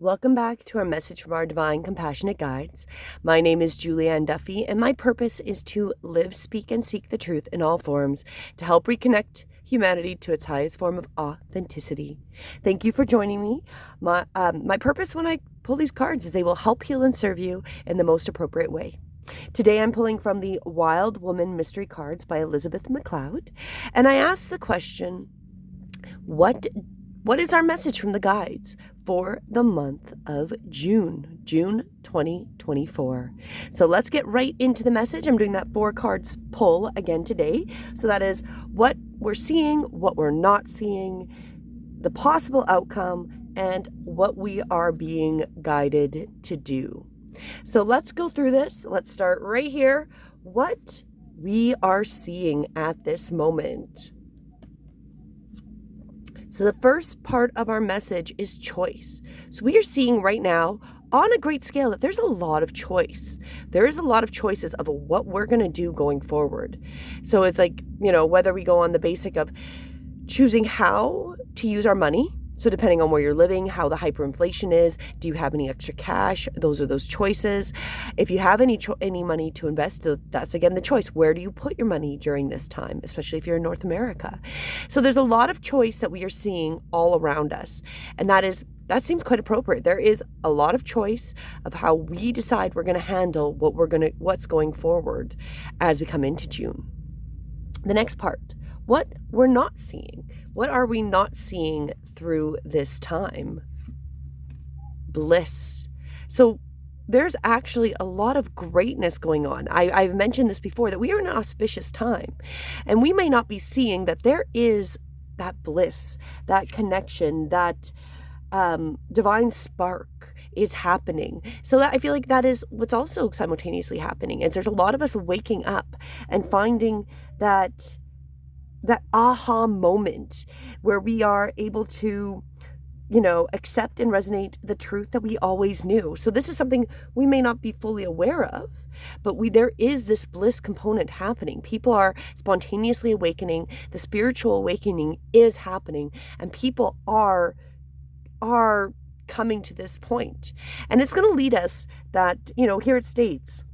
Welcome back to our message from our divine compassionate guides. My name is Julianne Duffy, and my purpose is to live, speak, and seek the truth in all forms to help reconnect humanity to its highest form of authenticity. Thank you for joining me. My purpose when I pull these cards is they will help heal and serve you in the most appropriate way. Today I'm pulling from the Wild Woman Mystery Cards by Elizabeth McLeod, and I ask the question, what is our message from the guides for the month of June 2024? So let's get right into the message. I'm doing that 4 cards pull again today. So that is what we're seeing, what we're not seeing, the possible outcome, and what we are being guided to do. So let's go through this. Let's start right here. What we are seeing at this moment. So the first part of our message is choice. So we are seeing right now on a great scale that there's a lot of choice. There is a lot of choices of what we're going to do going forward. So it's like, whether we go on the basic of choosing how to use our money. So depending on where you're living, how the hyperinflation is, do you have any extra cash? Those are those choices. If you have any money to invest, that's again the choice. Where do you put your money during this time, especially if you're in North America? So there's a lot of choice that we are seeing all around us. And that seems quite appropriate. There is a lot of choice of how we decide we're going to handle what's going forward as we come into June. The next part, what we're not seeing. What are we not seeing through this time? Bliss. So there's actually a lot of greatness going on. I've mentioned this before, that we are in an auspicious time. And we may not be seeing that there is that bliss, that connection, that divine spark is happening. So that I feel like that is what's also simultaneously happening. Is there's a lot of us waking up and finding that aha moment where we are able to, accept and resonate the truth that we always knew. So this is something we may not be fully aware of, but there is this bliss component happening. People are spontaneously awakening. The spiritual awakening is happening, and people are coming to this point. And it's going to lead us that, here it states,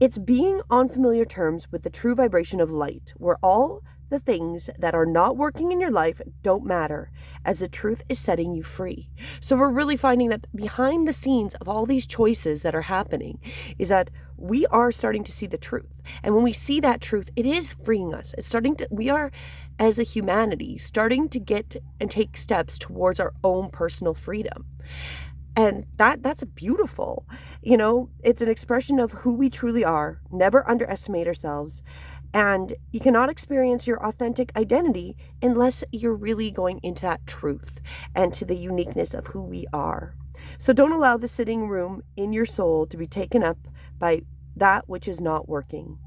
it's being on familiar terms with the true vibration of light, where all the things that are not working in your life don't matter, as the truth is setting you free. So we're really finding that behind the scenes of all these choices that are happening is that we are starting to see the truth. And when we see that truth, it is freeing us. We are, as a humanity, starting to get and take steps towards our own personal freedom. And that's beautiful. It's an expression of who we truly are. Never underestimate ourselves. And you cannot experience your authentic identity unless you're really going into that truth and to the uniqueness of who we are. So don't allow the sitting room in your soul to be taken up by that which is not working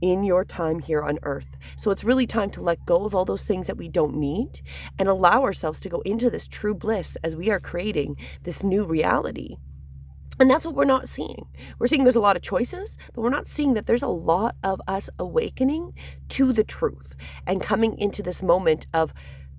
in your time here on earth. So it's really time to let go of all those things that we don't need and allow ourselves to go into this true bliss as we are creating this new reality. And that's what we're not seeing. We're seeing there's a lot of choices, but we're not seeing that there's a lot of us awakening to the truth and coming into this moment of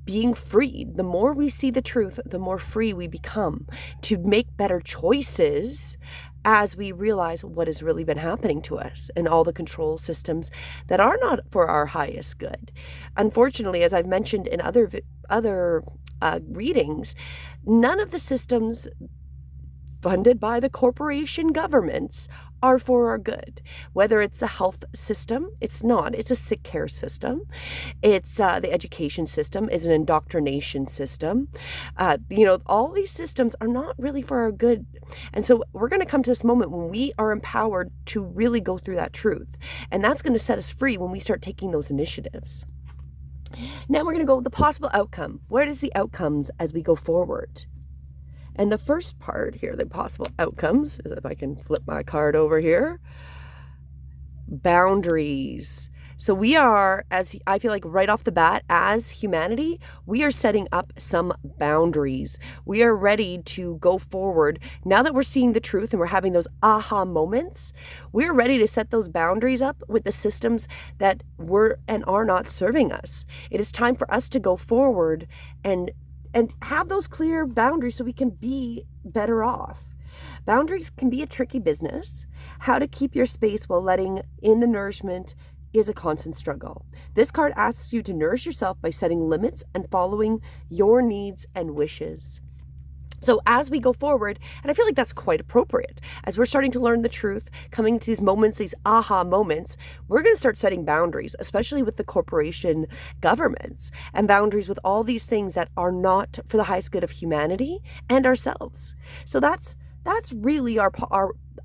being freed. The more we see the truth, the more free we become to make better choices as we realize what has really been happening to us and all the control systems that are not for our highest good. Unfortunately, as I've mentioned in other readings, none of the systems funded by the corporation governments are for our good. Whether it's a health system, it's not. It's a sick care system. It's the education system is an indoctrination system. All these systems are not really for our good. And so we're going to come to this moment when we are empowered to really go through that truth. And that's going to set us free when we start taking those initiatives. Now we're going to go with the possible outcome. What is the outcomes as we go forward? And the first part here, the possible outcomes, is if I can flip my card over here, boundaries. So we are, as I feel like right off the bat, as humanity, we are setting up some boundaries. We are ready to go forward. Now that we're seeing the truth and we're having those aha moments, we're ready to set those boundaries up with the systems that were and are not serving us. It is time for us to go forward and and have those clear boundaries so we can be better off. Boundaries can be a tricky business. How to keep your space while letting in the nourishment is a constant struggle. This card asks you to nourish yourself by setting limits and following your needs and wishes. So as we go forward, and I feel like that's quite appropriate, as we're starting to learn the truth, coming to these moments, these aha moments, we're going to start setting boundaries, especially with the corporation governments, and boundaries with all these things that are not for the highest good of humanity and ourselves. So that's really our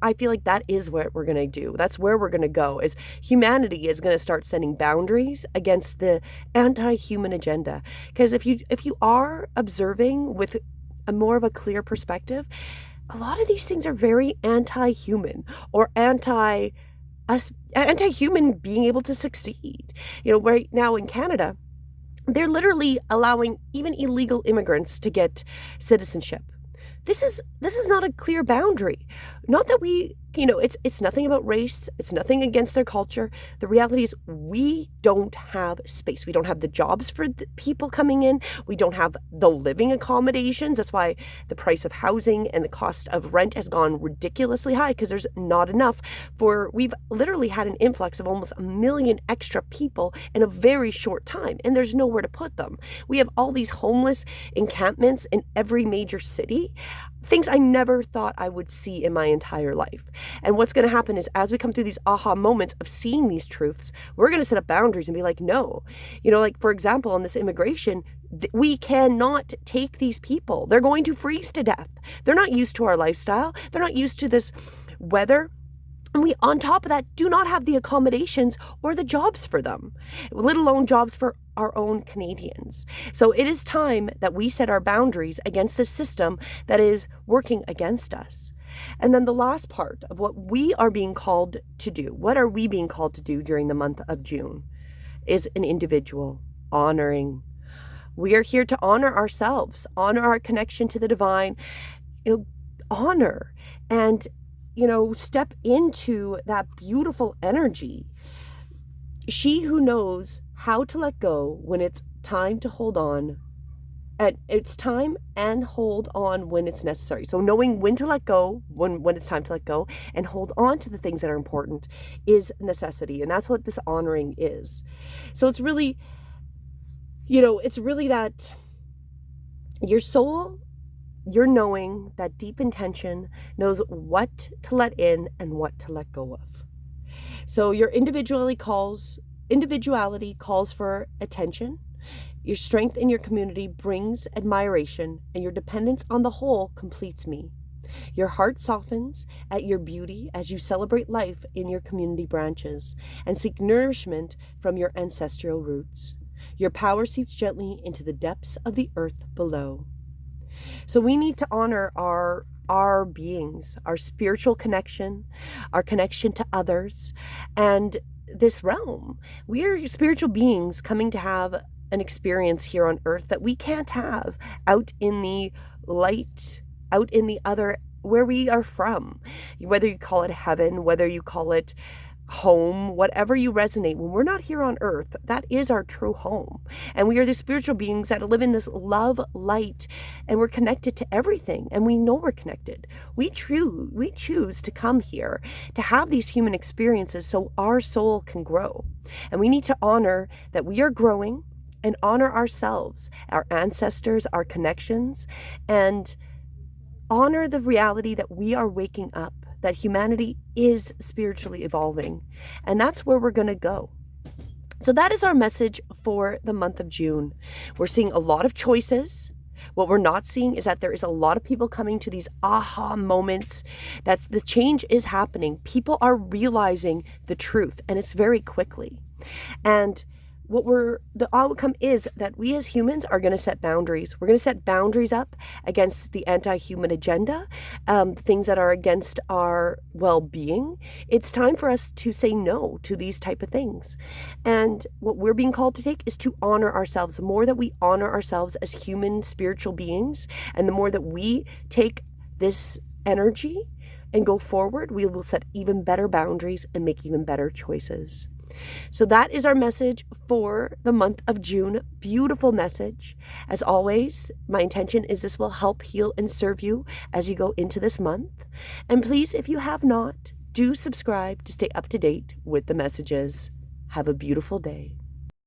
I feel like that is what we're going to do. That's where we're going to go, is humanity is going to start setting boundaries against the anti-human agenda. Because if you are observing with a more of a clear perspective, a lot of these things are very anti-human, or anti-human being able to succeed. Right now in Canada, they're literally allowing even illegal immigrants to get citizenship. This is not a clear boundary. Not that we, it's nothing about race. It's nothing against their culture. The reality is we don't have space. We don't have the jobs for the people coming in. We don't have the living accommodations. That's why the price of housing and the cost of rent has gone ridiculously high, because there's not enough we've literally had an influx of almost 1 million extra people in a very short time, and there's nowhere to put them. We have all these homeless encampments in every major city. Things I never thought I would see in my entire life. And what's going to happen is, as we come through these aha moments of seeing these truths, we're going to set up boundaries and be like, no. Like, for example, on this immigration, we cannot take these people. They're going to freeze to death. They're not used to our lifestyle. They're not used to this weather. And we, on top of that, do not have the accommodations or the jobs for them, let alone jobs for our own Canadians. So it is time that we set our boundaries against this system that is working against us. And then the last part of what we are being called to do, what are we being called to do during the month of June, is an individual honoring. We are here to honor ourselves, honor our connection to the divine, honor and step into that beautiful energy. She who knows how to let go when it's time to hold on, and it's time and hold on when it's necessary. So knowing when to let go, when it's time to let go, and hold on to the things that are important is necessity. And that's what this honoring is. So it's really, it's really that your soul, your knowing, that deep intention knows what to let in and what to let go of. So your individuality calls for attention. Your strength in your community brings admiration, and your dependence on the whole completes me. Your heart softens at your beauty as you celebrate life in your community branches and seek nourishment from your ancestral roots. Your power seeps gently into the depths of the earth below. So we need to honor our beings, our spiritual connection, our connection to others, and this realm. We are spiritual beings coming to have an experience here on earth that we can't have out in the light, out in the other, where we are from. Whether you call it heaven, whether you call it home, whatever you resonate, when we're not here on earth, that is our true home. And we are the spiritual beings that live in this love light, and we're connected to everything, and we know we're connected. We choose to come here to have these human experiences so our soul can grow. And we need to honor that we are growing and honor ourselves, our ancestors, our connections, and honor the reality that we are waking up, that humanity is spiritually evolving, and that's where we're going to go. So that is our message for the month of June. We're seeing a lot of choices. What we're not seeing is that there is a lot of people coming to these aha moments, that the change is happening. People are realizing the truth, and it's very quickly. And the outcome is that we as humans are going to set boundaries. We're going to set boundaries up against the anti-human agenda, things that are against our well-being. It's time for us to say no to these type of things. And what we're being called to take is to honor ourselves. The more that we honor ourselves as human spiritual beings, and the more that we take this energy and go forward, we will set even better boundaries and make even better choices. So that is our message for the month of June. Beautiful message. As always, my intention is this will help heal and serve you as you go into this month. And please, if you have not, do subscribe to stay up to date with the messages. Have a beautiful day.